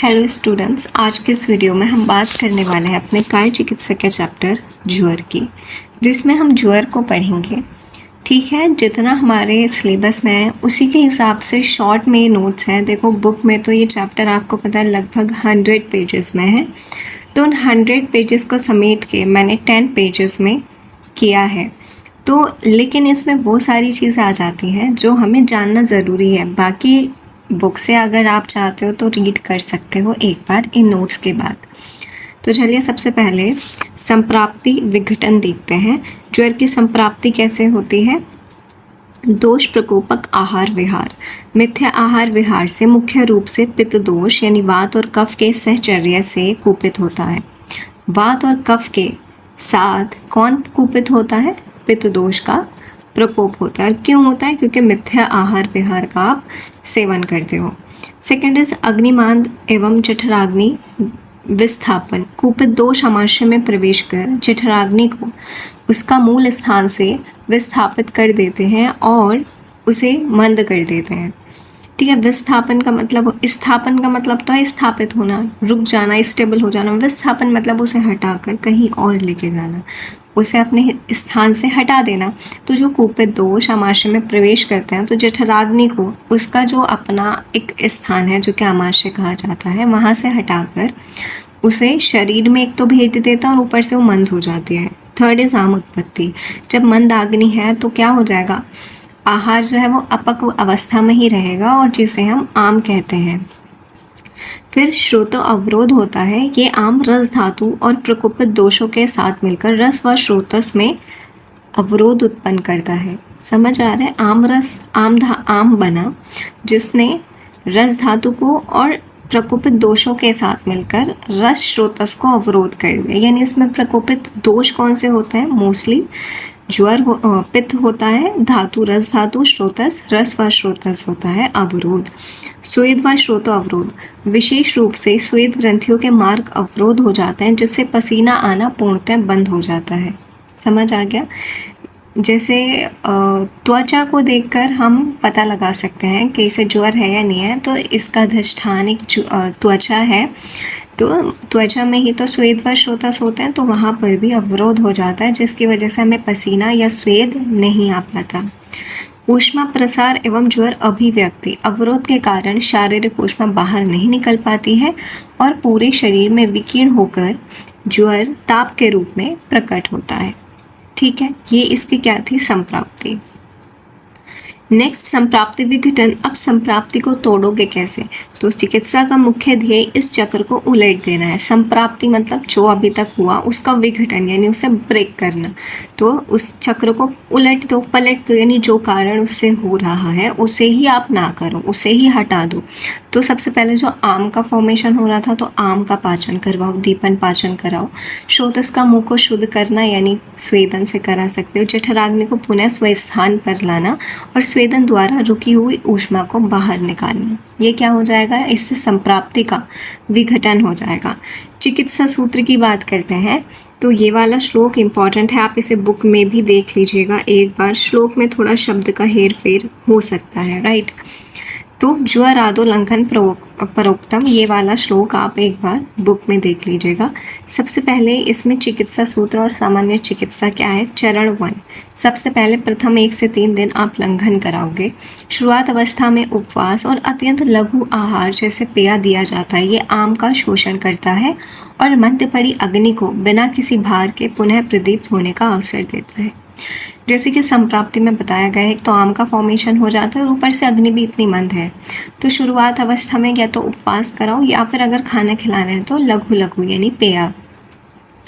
Hello students, आज के इस वीडियो में हम बात करने वाले हैं अपने काय चिकित्सा के चैप्टर ज्वर की, जिसमें हम ज्वर को पढ़ेंगे। ठीक है, जितना हमारे सिलेबस में है उसी के हिसाब से शॉर्ट में नोट्स हैं। देखो बुक में तो ये चैप्टर आपको पता है लगभग 100 पेजेस में है, तो उन 100 पेजेस को समेट के मैंने 10 पेजेस में किया है। तो लेकिन इसमें वो सारी चीज़ें आ जाती हैं जो हमें जानना ज़रूरी है। बाकी बुक से अगर आप चाहते हो तो रीड कर सकते हो एक बार इन नोट्स के बाद। तो चलिए सबसे पहले संप्राप्ति विघटन देखते हैं। ज्वर की संप्राप्ति कैसे होती है? दोष प्रकोपक आहार विहार। मिथ्या आहार विहार से मुख्य रूप से पित्त दोष यानी वात और कफ के सहचर्य से कुपित होता है। वात और कफ के साथ कौन कुपित होता है? पित्त दोष का प्रकोप होता है। क्यों होता है? क्योंकि मिथ्या आहार विहार का आप सेवन करते हो। सेकंड इज अग्निमांद एवं जठराग्नि विस्थापन। कुपित दोष आमाशय में प्रवेश कर जठराग्नि को उसका मूल स्थान से विस्थापित कर देते हैं और उसे मंद कर देते हैं। ठीक है, विस्थापन का मतलब, स्थापन का मतलब तो है स्थापित होना, रुक जाना, स्टेबल हो जाना। विस्थापन मतलब उसे हटाकर कहीं और लेके जाना, उसे अपने स्थान से हटा देना। तो जो कुपित दोष आमाशय में प्रवेश करते हैं तो जठराग्नि को उसका जो अपना एक स्थान है जो कि आमाशय कहा जाता है वहाँ से हटाकर उसे शरीर में एक तो भेज देता है और ऊपर से वो मंद हो जाती है। थर्ड इज आम उत्पत्ति। जब मंद अग्नि है तो क्या हो जाएगा? आहार जो है वो अपक्व अवस्था में ही रहेगा और जिसे हम आम कहते हैं। फिर श्रोत अवरोध होता है। ये आम रस धातु और प्रकोपित दोषों के साथ मिलकर रस व श्रोतस में अवरोध उत्पन्न करता है। समझ आ रहा है? आम रस आम बना जिसने रस धातु को और प्रकोपित दोषों के साथ मिलकर रस श्रोतस को अवरोध कर दिया। यानी इसमें प्रकोपित दोष कौन से होते हैं? मोस्टली ज्वर पित्त होता है, धातु रस धातु, श्रोतस रस व श्रोतस होता है अवरोध। स्वेद व श्रोतो अवरोध। विशेष रूप से स्वेद ग्रंथियों के मार्ग अवरोध हो जाते हैं जिससे पसीना आना पूर्णतः बंद हो जाता है। समझ आ गया? जैसे त्वचा को देखकर हम पता लगा सकते हैं कि इसे ज्वर है या नहीं है। तो इसका अधिष्ठान एक त्वचा है, तो त्वचा में ही तो स्वेद व श्रोतस होते हैं, तो वहाँ पर भी अवरोध हो जाता है जिसकी वजह से हमें पसीना या स्वेद नहीं आ पाता। ऊष्मा प्रसार एवं ज्वर अभिव्यक्ति। अवरोध के कारण शारीरिक ऊष्मा बाहर नहीं निकल पाती है और पूरे शरीर में विकीर्ण होकर ज्वर ताप के रूप में प्रकट होता है। ठीक है, ये इसकी क्या थी? संप्राप्ति। नेक्स्ट संप्राप्ति विघटन। अब संप्राप्ति को तोड़ोगे कैसे? तो चिकित्सा का मुख्य ध्येय इस चक्र को उलट देना है। संप्राप्ति मतलब जो अभी तक हुआ उसका विघटन यानी उसे ब्रेक करना। तो उस चक्र को उलट दो, पलट दो, यानी जो कारण उससे हो रहा है उसे ही आप ना करो, उसे ही हटा दो। तो सबसे पहले जो आम का फॉर्मेशन हो रहा था तो आम का पाचन करवाओ, दीपन पाचन कराओ। श्रोतस का मुंह को शुद्ध करना यानी स्वेदन से करा सकते हो। जठराग्नि को पुनः स्वस्थान पर लाना और स्वेदन द्वारा रुकी हुई ऊष्मा को बाहर निकालना। ये क्या हो जाएगा? इससे संप्राप्ति का विघटन हो जाएगा। चिकित्सा सूत्र की बात करते हैं तो ये वाला श्लोक इम्पॉर्टेंट है, आप इसे बुक में भी देख लीजिएगा एक बार। श्लोक में थोड़ा शब्द का हेर फेर हो सकता है, राइट। तो ज्वर आदोलंघन परोक्तम, ये वाला श्लोक आप एक बार बुक में देख लीजिएगा। सबसे पहले इसमें चिकित्सा सूत्र और सामान्य चिकित्सा क्या है? चरण 1। सबसे पहले प्रथम 1 से 3 दिन आप लंघन कराओगे। शुरुआत अवस्था में उपवास और अत्यंत लघु आहार जैसे पेय दिया जाता है। ये आम का शोषण करता है और मध्य पड़ी अग्नि को बिना किसी भार के पुनः प्रदीप्त होने का अवसर देता है। जैसे कि संप्राप्ति में बताया गया है, तो आम का फॉर्मेशन हो जाता है और ऊपर से अग्नि भी इतनी मंद है। तो शुरुआत अवस्था में या तो उपवास कराओ या फिर अगर खाना खिलाना है तो लघु लघु यानी पेय,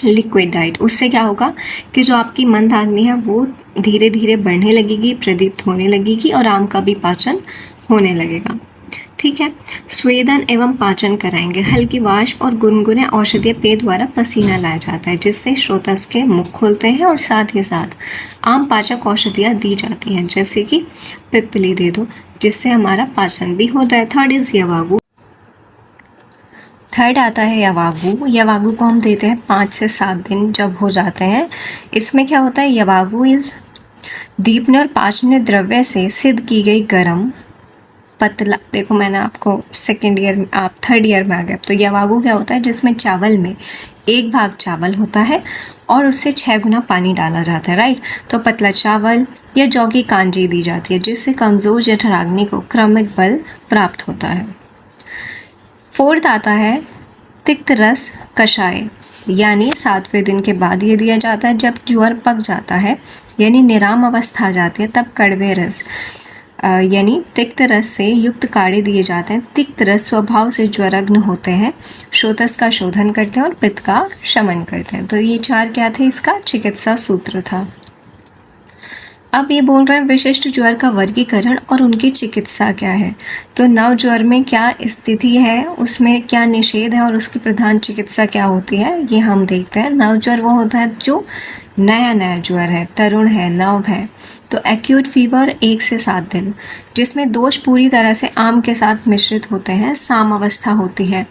लिक्विड डाइट। उससे क्या होगा कि जो आपकी मंद अग्नि है वो धीरे धीरे बढ़ने लगेगी, प्रदीप्त होने लगेगी और आम का भी पाचन होने लगेगा। ठीक है, स्वेदन एवं पाचन कराएंगे। हल्की वाष्प और गुनगुने औषधीय पेय द्वारा पसीना लाया जाता है जिससे श्रोतस के मुख खुलते हैं और साथ ही साथ आम पाचक औषधियाँ दी जाती हैं जैसे कि पिप्पली दे दो जिससे हमारा पाचन भी हो जाए। Third is यवागु। थर्ड आता है यवागु। यवागु को हम देते हैं 5 से 7 दिन जब हो जाते हैं। इसमें क्या होता है? यवागु इज दीपन और पाचन द्रव्य से सिद्ध की गई गर्म पतला, देखो मैंने आपको सेकेंड ईयर, आप थर्ड ईयर में आ गए। तो यवागु क्या होता है, जिसमें चावल में 1 भाग चावल होता है और उससे 6 गुना पानी डाला जाता है, राइट। तो पतला चावल या जौ की कांजी दी जाती है, जिससे कमज़ोर जठराग्नि को क्रमिक बल प्राप्त होता है। फोर्थ आता है तिक्त रस कषाय, यानी 7वें दिन के बाद ये दिया जाता है। जब ज्वर पक जाता है यानी निराम अवस्था आ जाती है, तब कड़वे रस यानी तिक्त रस से युक्त काढ़े दिए जाते हैं। तिक्त रस स्वभाव से ज्वरग्न होते हैं, श्रोतस का शोधन करते हैं और पित्त का शमन करते हैं। तो ये 4 क्या थे, इसका चिकित्सा सूत्र था। अब ये बोल रहे हैं विशिष्ट ज्वर का वर्गीकरण और उनकी चिकित्सा क्या है। तो नव ज्वर में क्या स्थिति है, उसमें क्या निषेध है और उसकी प्रधान चिकित्सा क्या होती है, ये हम देखते हैं। नव ज्वर वो होता है जो नया ज्वर है, तरुण है, नव है। तो एक्यूट फीवर 1 से 7 दिन, जिसमें दोष पूरी तरह से आम के साथ मिश्रित होते हैं, साम अवस्था होती है,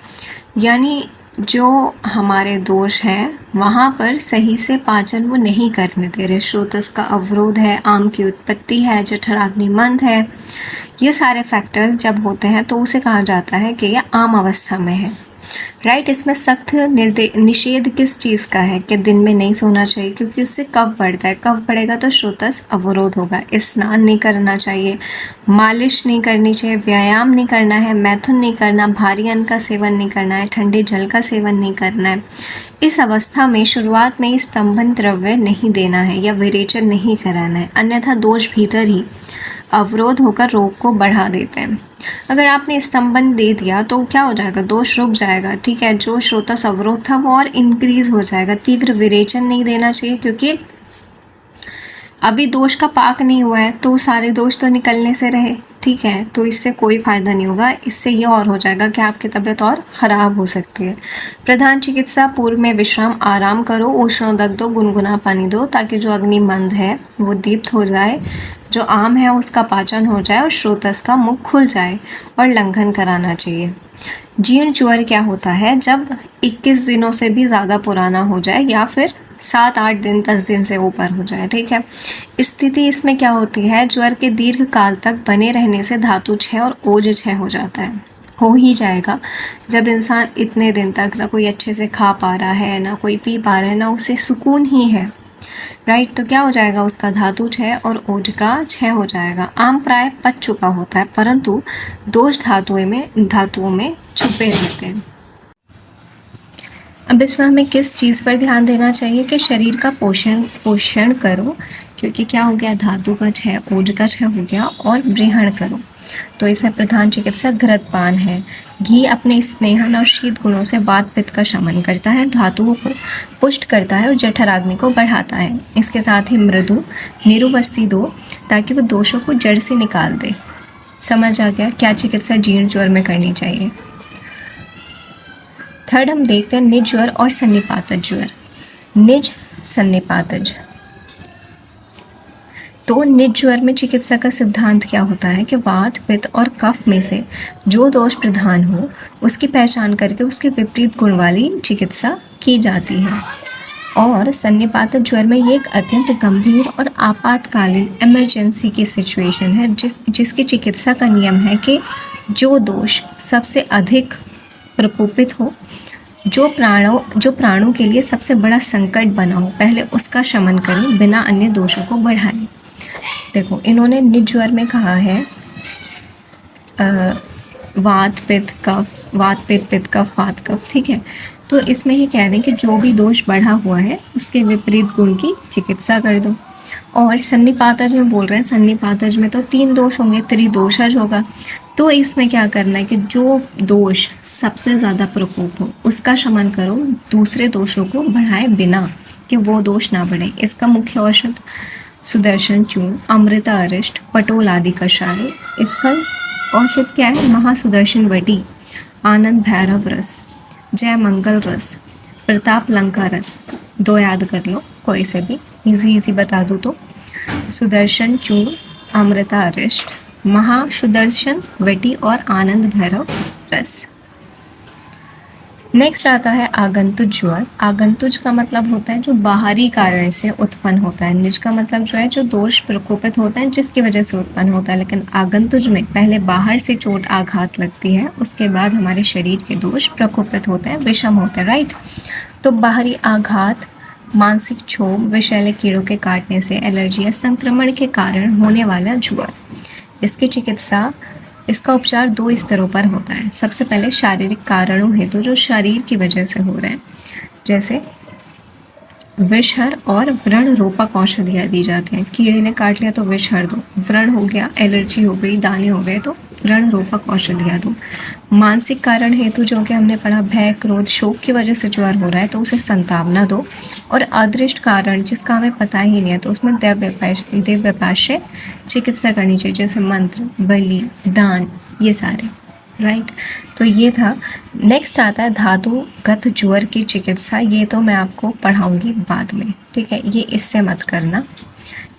यानी जो हमारे दोष हैं वहाँ पर सही से पाचन वो नहीं करने दे रहे, श्रोतस का अवरोध है, आम की उत्पत्ति है, जठराग्नि मंद है, ये सारे फैक्टर्स जब होते हैं तो उसे कहा जाता है कि यह आम अवस्था में है, राइट। इसमें सख्त निषेध किस चीज़ का है कि दिन में नहीं सोना चाहिए, क्योंकि उससे कफ बढ़ता है, कफ बढ़ेगा तो श्रोतस अवरोध होगा। स्नान नहीं करना चाहिए, मालिश नहीं करनी चाहिए, व्यायाम नहीं करना है, मैथुन नहीं करना, भारी अन्न का सेवन नहीं करना है, ठंडे जल का सेवन नहीं करना है। इस अवस्था में शुरुआत में स्तंभन द्रव्य नहीं देना है या विरेचन नहीं कराना है, अन्यथा दोष भीतर ही अवरोध होकर रोग को बढ़ा देते हैं। अगर आपने स्तंभन दे दिया तो क्या हो जाएगा, दोष रुक जाएगा, ठीक है। जो श्रोतस अवरोध था वो और इंक्रीज हो जाएगा। तीव्र विरेचन नहीं देना चाहिए, क्योंकि अभी दोष का पाक नहीं हुआ है तो सारे दोष तो निकलने से रहे, ठीक है। तो इससे कोई फ़ायदा नहीं होगा, इससे ये और हो जाएगा कि आपकी तबीयत और ख़राब हो सकती है। प्रधान चिकित्सा, पूर्व में विश्राम, आराम करो, उष्णोदक दो, गुनगुना पानी दो, ताकि जो अग्नि मंद है वो दीप्त हो जाए, जो आम है उसका पाचन हो जाए और श्रोतस का मुख खुल जाए, और लंघन कराना चाहिए। जीर्ण ज्वर क्या होता है, जब 21 दिनों से भी ज़्यादा पुराना हो जाए या फिर 7-8 दिन 10 दिन से ऊपर हो जाए, ठीक है। स्थिति इसमें क्या होती है, ज्वर के दीर्घ काल तक बने रहने से धातु क्षय और ओज क्षय हो जाता है, हो ही जाएगा। जब इंसान इतने दिन तक ना कोई अच्छे से खा पा रहा है, ना कोई पी पा रहा है, ना उसे सुकून ही है, राइट, तो क्या हो जाएगा, उसका धातु क्षय और ओज का क्षय हो जाएगा। आम प्राय पच चुका होता है, परंतु दोष धातुओं में छुपे रहते हैं। अब इसमें हमें किस चीज़ पर ध्यान देना चाहिए कि शरीर का पोषण करो, क्योंकि क्या हो गया, धातु का क्षय, ओज का क्षय हो गया, और ब्रहण करो। तो इसमें प्रधान चिकित्सा घृतपान है। घी अपने स्नेहन और शीत गुणों से वात पित्त का शमन करता है, धातुओं को पुष्ट करता है और जठराग्नि को बढ़ाता है। इसके साथ ही मृदु निरुवस्ती दो, ताकि वो दोषों को जड़ से निकाल दे। समझ आ गया क्या चिकित्सा जीर्ण ज्वर में करनी चाहिए। थर्ड हम देखते हैं निज ज्वर और सन्निपातज ज्वर। निज सन्निपातज, तो निज ज्वर में चिकित्सा का सिद्धांत क्या होता है कि वात, पित्त और कफ में से जो दोष प्रधान हो उसकी पहचान करके उसके विपरीत गुण वाली चिकित्सा की जाती है। और सन्निपातज ज्वर में ये एक अत्यंत गंभीर और आपातकालीन इमरजेंसी की सिचुएशन है, जिसकी चिकित्सा का नियम है कि जो दोष सबसे अधिक प्रकोपित हो, जो प्राणों के लिए सबसे बड़ा संकट बना हो, पहले उसका शमन करें, बिना अन्य दोषों को बढ़ाएं। देखो इन्होंने निज ज्वर में कहा है वात पित्त कफ, पित्त कफ, वात कफ, ठीक है। तो इसमें ये कह रहे हैं कि जो भी दोष बढ़ा हुआ है उसके विपरीत गुण की चिकित्सा कर दो। और सन्निपातज में बोल रहे हैं, सन्निपातज में तो 3 दोष होंगे, त्रिदोषज होगा। तो इसमें क्या करना है कि जो दोष सबसे ज़्यादा प्रकोप हो उसका शमन करो, दूसरे दोषों को बढ़ाए बिना कि वो दोष ना बढ़े। इसका मुख्य औषध सुदर्शन चूर्ण, अमृता अरिष्ट, पटोल आदि कषाय। इसका औषध क्या है, महासुदर्शन वटी, आनंद भैरव रस, जय मंगल रस, प्रताप लंका रस। 2 याद कर लो, कोई से भी इजी बता दूँ तो सुदर्शन चूर्ण, अमृता अरिष्ट, महासुदर्शन वटी और आनंद भैरव रस। नेक्स्ट आता है आगंतुज ज्वर। आगंतुज का मतलब होता है जो बाहरी कारण से उत्पन्न होता है। निज का मतलब जो है जो दोष प्रकोपित होता है जिसकी वजह से उत्पन्न होता है, लेकिन आगंतुज में पहले बाहर से चोट आघात लगती है, उसके बाद हमारे शरीर के दोष प्रकोपित होते हैं, विषम होते हैं, राइट। तो बाहरी आघात, मानसिक क्षोभ, विषैले कीड़ों के काटने से, एलर्जी या संक्रमण के कारण होने वाला ज्वर। इसकी चिकित्सा, इसका उपचार 2 स्तरों पर होता है। सबसे पहले शारीरिक कारणों हेतु जो शरीर की वजह से हो रहे हैं, जैसे विषहर और व्रण रोपक औषधियाँ दी जाती हैं। कीड़े ने काट लिया तो विषहर दो, व्रण हो गया, एलर्जी हो गई, दाने हो गए तो व्रण रोपक औषधियाँ दो। मानसिक कारण हेतु जो कि हमने पढ़ा, भय, क्रोध, शोक की वजह से ज्वर हो रहा है तो उसे संतावना दो। और अदृष्ट कारण जिसका हमें पता ही नहीं है तो उसमें देवव्यपाश्य चिकित्सा करनी चाहिए, जैसे मंत्र, बलि, दान, ये सारे, राइट। तो ये था। नेक्स्ट आता है धातुगत ज्वर की चिकित्सा। ये तो मैं आपको पढ़ाऊंगी बाद में, ठीक है, ये इससे मत करना,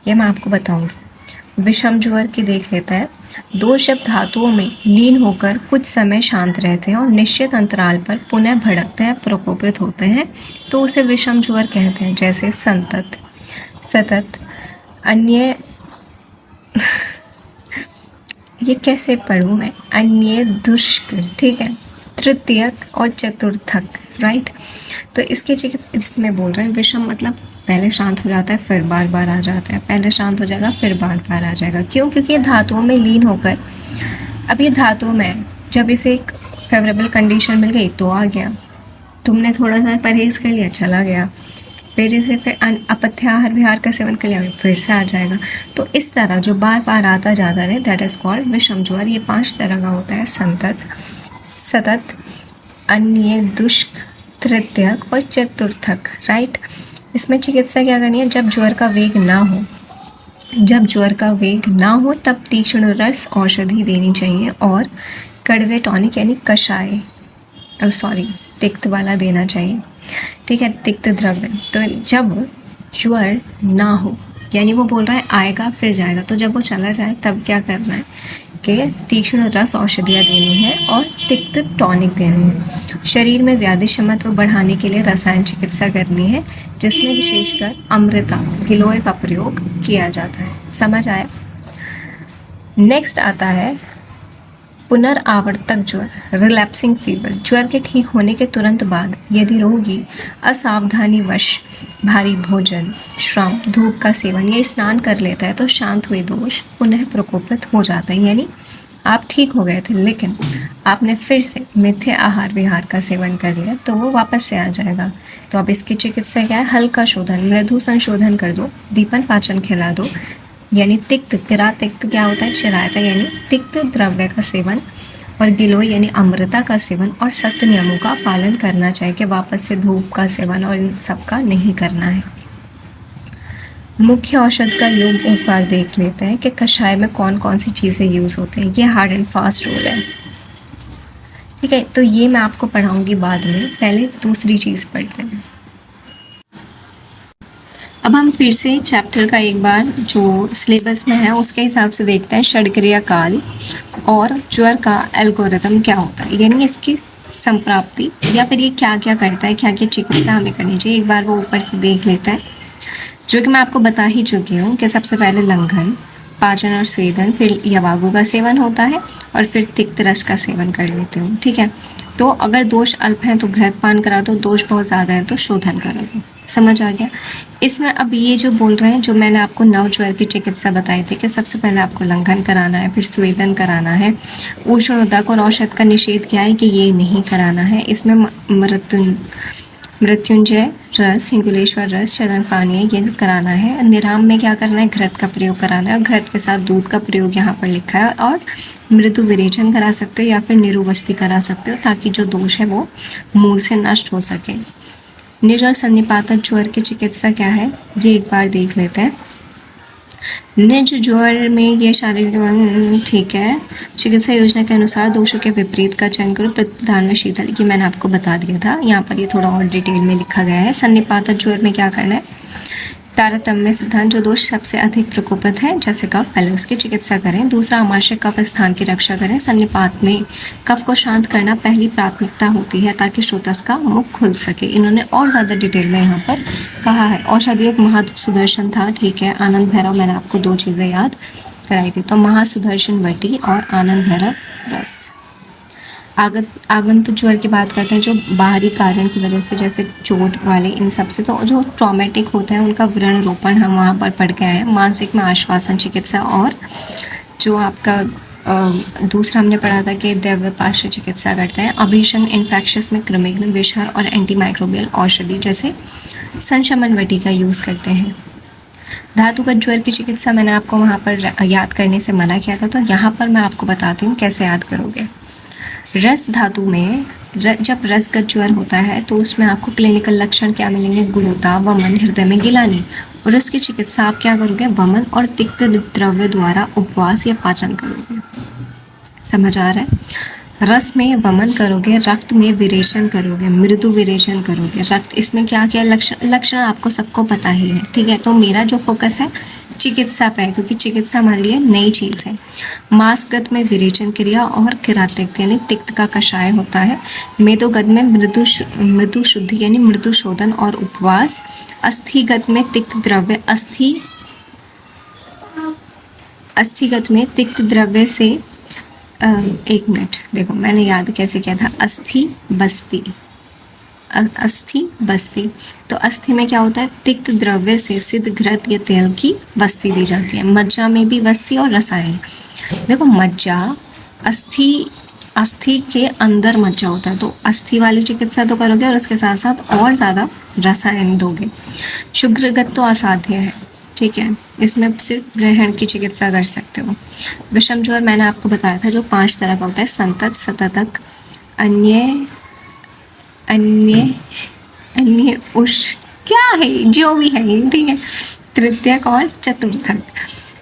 ये मैं आपको बताऊंगी। विषम ज्वर की देख लेता है। 2 शब्द धातुओं में लीन होकर कुछ समय शांत रहते हैं और निश्चित अंतराल पर पुनः भड़कते हैं, प्रकोपित होते हैं, तो उसे विषम ज्वर कहते हैं। जैसे संतत, सतत, अन्य ये कैसे पढ़ूँ मैं, अन्य, दुष्क, ठीक है, तृतीयक और चतुर्थक, राइट। तो इसके इसमें बोल रहे हैं विषम मतलब पहले शांत हो जाता है फिर बार बार आ जाता है, पहले शांत हो जाएगा फिर बार बार आ जाएगा। क्यों? क्योंकि ये धातुओं में लीन होकर, अब ये धातुओं में जब इसे एक फेवरेबल कंडीशन मिल गई तो आ गया, तुमने थोड़ा सा परहेज कर लिया चला गया, फिर इसे फिर अपथ्याहार विहार का सेवन कर लिया फिर से आ जाएगा। तो इस तरह जो बार बार आता जाता रहे, दैट इज कॉल्ड विषम ज्वर। ये 5 तरह का होता है, संतत, सतत, अन्य, दुष्क, तृतीयक और चतुर्थक, राइट। इसमें चिकित्सा क्या करनी है? जब ज्वर का वेग ना हो, जब ज्वर का वेग ना हो तब तीक्ष्ण रस औषधि देनी चाहिए और कड़वे टॉनिक यानी कषाय, तिक्त वाला देना चाहिए, ठीक है, तिक्त द्रव्य। तो जब ज्वर ना हो, यानी वो बोल रहा है आएगा फिर जाएगा, तो जब वो चला जाए तब क्या करना है कि तीक्ष्ण रस औषधियाँ देनी है और तिक्त टॉनिक देनी है। शरीर में व्याधि क्षमता बढ़ाने के लिए रसायन चिकित्सा करनी है, जिसमें विशेषकर अमृता, गिलोय का प्रयोग किया जाता है। समझ आया? नेक्स्ट आता है पुनरावर्तक ज्वर, रिलैप्सिंग फीवर। ज्वर के ठीक होने के तुरंत बाद यदि रोगी असावधानीवश भारी भोजन, श्रम, धूप का सेवन या स्नान कर लेता है तो शांत हुए दोष पुनः प्रकोपित हो जाता है। यानी आप ठीक हो गए थे लेकिन आपने फिर से मिथ्या आहार विहार का सेवन कर लिया तो वो वापस से आ जाएगा। तो अब इसकी चिकित्सा क्या है? हल्का शोधन, मृदु संशोधन कर दो, दीपन पाचन खिला दो, यानी तिक्त, किरा तिक्त क्या होता है? चिरायता यानी तिक्त द्रव्य का सेवन, और गिलोय यानी अमृता का सेवन, और सख्त नियमों का पालन करना चाहिए कि वापस से धूप का सेवन और इन सब का नहीं करना है। मुख्य औषध का योग एक बार देख लेते हैं कि कषाय में कौन कौन सी चीज़ें यूज़ होते हैं। ये हार्ड एंड फास्ट रूल है, ठीक है, तो ये मैं आपको पढ़ाऊँगी बाद में, पहले दूसरी चीज़ पढ़ते हैं। अब हम फिर से चैप्टर का एक बार जो सिलेबस में है उसके हिसाब से देखते हैं। षडक्रिया काल और ज्वर का एल्गोरिथम क्या होता है, यानी इसकी संप्राप्ति या फिर ये क्या क्या करता है, क्या क्या चिकित्सा हमें करनी चाहिए, एक बार वो ऊपर से देख लेता है, जो कि मैं आपको बता ही चुकी हूँ कि सबसे पहले लंघन, पाचन और स्वेदन, फिर यवागु का सेवन होता है और फिर तिक्त रस का सेवन कर लेते हो, ठीक है। तो अगर दोष अल्प हैं तो घृतपान करा दो, दोष बहुत ज़्यादा है तो शोधन करा दो। समझ आ गया? इसमें अब ये जो बोल रहे हैं, जो मैंने आपको नव ज्वर की चिकित्सा बताई थी कि सबसे पहले आपको लंघन कराना है, फिर स्वेदन कराना है, उष्णोदक और औषध का निषेध क्या है कि ये नहीं कराना है। इसमें मृत्युंजय रस, हिंगुलेश्वर रस, चलन पानी ये कराना है। निराम में क्या करना है? घृत का प्रयोग कराना है और घृत के साथ दूध का प्रयोग यहाँ पर लिखा है। और मृदु विरेचन करा सकते हो या फिर निरुवस्ती करा सकते हो ताकि जो दोष है वो मूल से नष्ट हो सके। निज और सन्निपातक ज्वर की चिकित्सा क्या है ये एक बार देख लेते हैं। निज ज्वर में ये शारीरिक, ठीक है, चिकित्सा योजना के अनुसार दोषों के विपरीत का चयन करो, प्रधान में शीतल, ये मैंने आपको बता दिया था, यहाँ पर ये थोड़ा और डिटेल में लिखा गया है। सन्निपातक ज्वर में क्या करना है तारतम्य सिद्धांत, जो दोष सबसे अधिक प्रकोपित है जैसे कफ, पहले उसकी चिकित्सा करें। दूसरा, आमाशय कफ स्थान की रक्षा करें। सन्निपात में कफ को शांत करना पहली प्राथमिकता होती है ताकि श्रोतस का मुख खुल सके। इन्होंने और ज़्यादा डिटेल में यहाँ पर कहा है। औषधि एक महासुदर्शन था, ठीक है। आनंद भैरव, मैंने आपको 2 चीज़ें याद कराई थी, तो महासुदर्शन वटी और आनंद भैरव रस। आगंतुक ज्वर की बात करते हैं, जो बाहरी कारण की वजह से, जैसे चोट वाले, इन सब से, तो जो ट्रॉमेटिक होता है उनका व्रण रोपण हम वहाँ पर पढ़ के आए हैं। मानसिक में आश्वासन चिकित्सा, और जो आपका दूसरा हमने पढ़ा था कि दैव्यपार्श्व चिकित्सा करते हैं। अभीषण इन्फेक्शस में कृमिघ्न, विषहर और एंटीमाइक्रोबियल औषधि जैसे संशमन वटी का यूज़ करते हैं। धातुगत ज्वर की चिकित्सा मैंने आपको वहाँ पर याद करने से मना किया था, तो यहाँ पर मैं आपको बताती हूँ कैसे याद करोगे। रस धातु में जब रसगत ज्वर होता है तो उसमें आपको क्लिनिकल लक्षण क्या मिलेंगे? गुरुता, वमन, हृदय में गिलानी। और उसकी चिकित्सा आप क्या करोगे? वमन और तिक्त द्रव्य द्वारा उपवास या पाचन करोगे। समझ आ रहा है? रस में वमन करोगे, रक्त में विरेचन करोगे, मृदु विरेचन करोगे। रक्त, इसमें क्या क्या लक्षण आपको सबको पता ही है, ठीक है। तो मेरा जो फोकस है चिकित्सा पे है, क्योंकि चिकित्सा हमारे लिए नई चीज़ है। मांसगत में विरेचन क्रिया और किरातिक्त यानी तिक्त का कषाय होता है। मेदोगत में मृदु शुद्धि यानी मृदु शोधन और उपवास। अस्थिगत में तिक्त द्रव्य, अस्थिगत में तिक्त द्रव्य से एक मिनट, देखो मैंने याद कैसे किया था। अस्थि बस्ती, तो अस्थि में क्या होता है? तिक्त द्रव्य से सिद्ध घृत या तेल की वस्ती दी जाती है। मज्जा में भी वस्ती और रसायन। देखो मज्जा, अस्थि के अंदर मज्जा होता है, तो अस्थि वाली चिकित्सा तो करोगे और उसके साथ साथ और ज़्यादा रसायन दोगे। शुक्रगत तो असाध्य है, ठीक है, इसमें सिर्फ ग्रहण की चिकित्सा कर सकते हो। विषम ज्वर मैंने आपको बताया था, जो 5 तरह का होता है। संतत, सततक, अन्य उष, क्या है जो भी है, ठीक है। तृतीयक और चतुर्थक।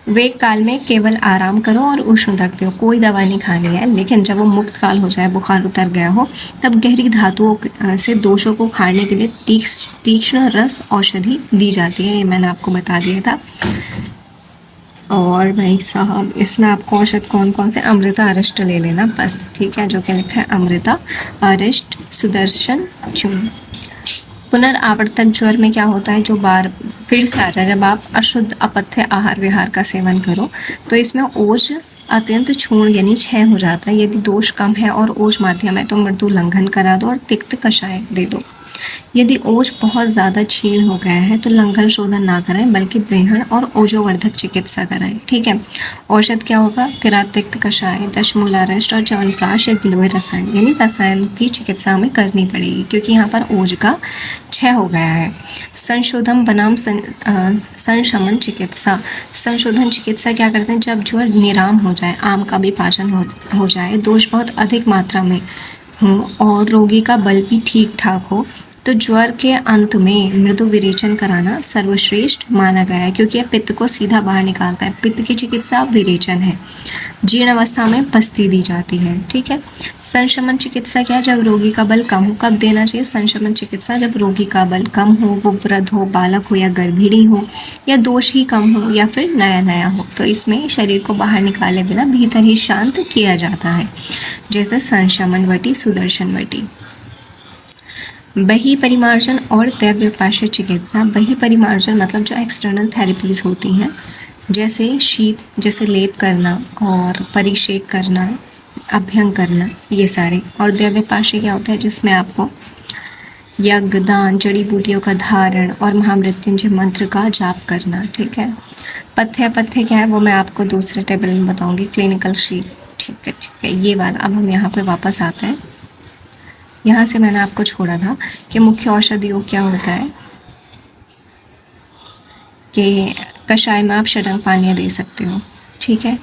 वेग काल में केवल आराम करो और उष्ण रखते हो, कोई दवा नहीं खानी है। लेकिन जब वो मुक्त काल हो जाए, बुखार उतर गया हो, तब गहरी धातुओं से दोषों को खाने के लिए तीक्ष्ण रस औषधि दी जाती है। ये मैंने आपको बता दिया था। और भाई साहब, इसमें आपको औषध कौन कौन से? अमृता अरिष्ट ले लेना बस, ठीक है। जो क्या लिखा है? अमृता अरिष्ट, सुदर्शन चूर्ण। पुनरावर्तक ज्वर में क्या होता है? जो बार फिर से आ जाए, जब आप अशुद्ध अपथ्य आहार विहार का सेवन करो, तो इसमें ओज अत्यंत क्षूण यानी क्षय हो जाता है। यदि दोष कम है और ओज माध्यम है तो मृदु लंघन करा दो और तिक्त कषाय दे दो। यदि ओज बहुत ज़्यादा क्षीण हो गया है तो लंघन शोधन ना कराएं, बल्कि ब्रेहण और ओजोवर्धक चिकित्सा कराएं, ठीक है। औषध क्या होगा? किरातिक्त कषाय, दशमूलारिष्ट और च्यवनप्राश या गिलोय रसायन, यानी रसायन की चिकित्सा हमें करनी पड़ेगी क्योंकि यहाँ पर ओज का क्षय हो गया है। संशोधन बनाम संशमन चिकित्सा। संशोधन चिकित्सा क्या करते हैं? जब ज्वर निराम हो जाए, आम का भी पाचन हो जाए, दोष बहुत अधिक मात्रा में हो और रोगी का बल भी ठीक ठाक हो, तो ज्वर के अंत में मृदु विरेचन कराना सर्वश्रेष्ठ माना गया है, क्योंकि यह पित्त को सीधा बाहर निकालता है। पित्त की चिकित्सा विरेचन है। जीर्ण अवस्था में पस्ती दी जाती है, ठीक है। संशमन चिकित्सा क्या? जब रोगी का बल कम हो। कब देना चाहिए संशमन चिकित्सा? जब रोगी का बल कम हो, वो वृद्ध हो, बालक हो या गर्भिणी हो, या दोष ही कम हो, या फिर नया हो। तो इसमें शरीर को बाहर निकाले बिना भीतर ही शांत किया जाता है, जैसे संशमन वटी, सुदर्शन वटी। बहिपरिमार्जन और दैव्यपार्श्व चिकित्सा। बहिपरिमार्जन मतलब जो एक्सटर्नल थेरेपीज होती हैं, जैसे लेप करना और परिषेक करना, अभ्यंग करना, ये सारे। और दैव्यपार्श्व क्या होता है? जिसमें आपको यज्ञ, दान, जड़ी बूटियों का धारण और महामृत्युंजय मंत्र का जाप करना, ठीक है। पथ्य क्या है वो मैं आपको दूसरे टेबल में बताऊंगी, क्लिनिकल शीट, ठीक है। ये वाला। अब हम यहाँ पे वापस आते हैं। यहाँ से मैंने आपको छोड़ा था कि मुख्य औषधि योग क्या होता है, कि कषाय में आप षडंग पानियाँ दे सकते हो, ठीक है।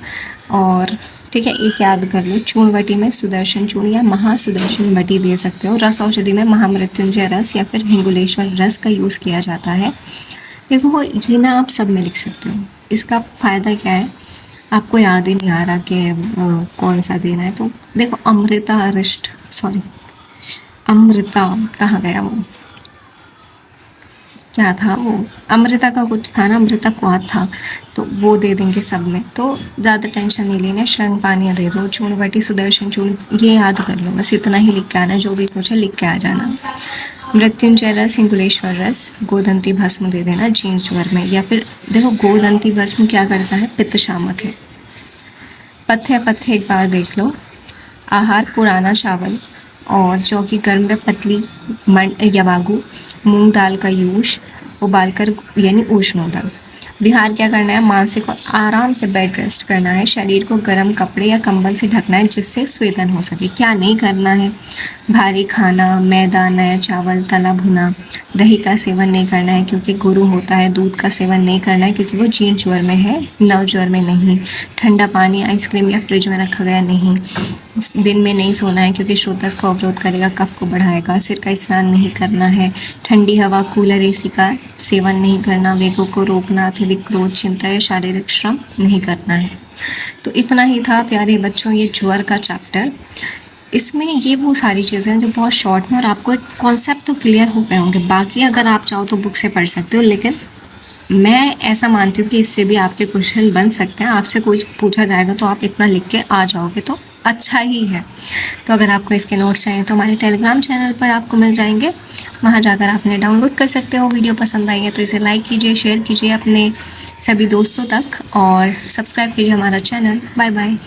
और ठीक है, एक याद कर लो, चूर्ण वटी में सुदर्शन चूर्ण या महासुदर्शन वटी दे सकते हो। रस औषधि में महामृत्युंजय रस या फिर हिंगुलेश्वर रस का यूज़ किया जाता है। देखो ये ना आप सब में लिख सकते हो। इसका फ़ायदा क्या है? आपको याद ही नहीं आ रहा कि कौन सा देना है, तो देखो अमृता कहाँ गया वो? क्या था वो, अमृता का कुछ था ना, अमृता क्वाद था, तो वो दे देंगे सब में। तो ज़्यादा टेंशन नहीं लेना। श्रृंग पानी दे दो, चूर्णवटी सुदर्शन चूर्ण, ये याद कर लो, बस इतना ही लिख के आना, जो भी कुछ है लिख के आ जाना। मृत्युंजय रस, इंगुलेश्वर रस, गोदंती भस्म दे देना जीर्ण ज्वर में। या फिर देखो गोदंती भस्म क्या करता है, पित्त शामक है। पथ्य पथ्य एक बार देख लो। आहार पुराना चावल और जौ की गर्म व पतली यवागु, मूंग दाल का यूश उबालकर यानी उष्णोदक। बिहार क्या करना है, मानसिक और आराम से बेड रेस्ट करना है। शरीर को गर्म कपड़े या कंबल से ढकना है जिससे स्वेदन हो सके। क्या नहीं करना है, भारी खाना, मैदा, नया चावल, तला भुना, दही का सेवन नहीं करना है क्योंकि गुरु होता है। दूध का सेवन नहीं करना है क्योंकि वो जीर्ण ज्वर में है, नव ज्वर में नहीं। ठंडा पानी, आइसक्रीम या फ्रिज में रखा गया नहीं। दिन में नहीं सोना है क्योंकि श्रोतस को अवरोध करेगा, कफ को बढ़ाएगा। सिर का स्नान नहीं करना है। ठंडी हवा, कूलर, एसी का सेवन नहीं करना। वेगों को रोकना, अत्यधिक क्रोध, चिंता या शारीरिक श्रम नहीं करना है। तो इतना ही था प्यारे बच्चों ये ज्वर का चैप्टर। इसमें ये वो सारी चीज़ें हैं जो बहुत शॉर्ट में, और आपको एक कॉन्सेप्ट तो क्लियर हो गए होंगे। बाकी अगर आप चाहो तो बुक से पढ़ सकते हो, लेकिन मैं ऐसा मानती हूँ कि इससे भी आपके क्वेश्चन बन सकते हैं। आपसे कुछ पूछा जाएगा तो आप इतना लिख के आ जाओगे तो अच्छा ही है। तो अगर आपको इसके नोट्स चाहिए तो हमारे टेलीग्राम चैनल पर आपको मिल जाएंगे, वहाँ जाकर आप इन्हें डाउनलोड कर सकते हो। वीडियो पसंद आई है तो इसे लाइक कीजिए, शेयर कीजिए अपने सभी दोस्तों तक और सब्सक्राइब कीजिए हमारा चैनल। Bye bye.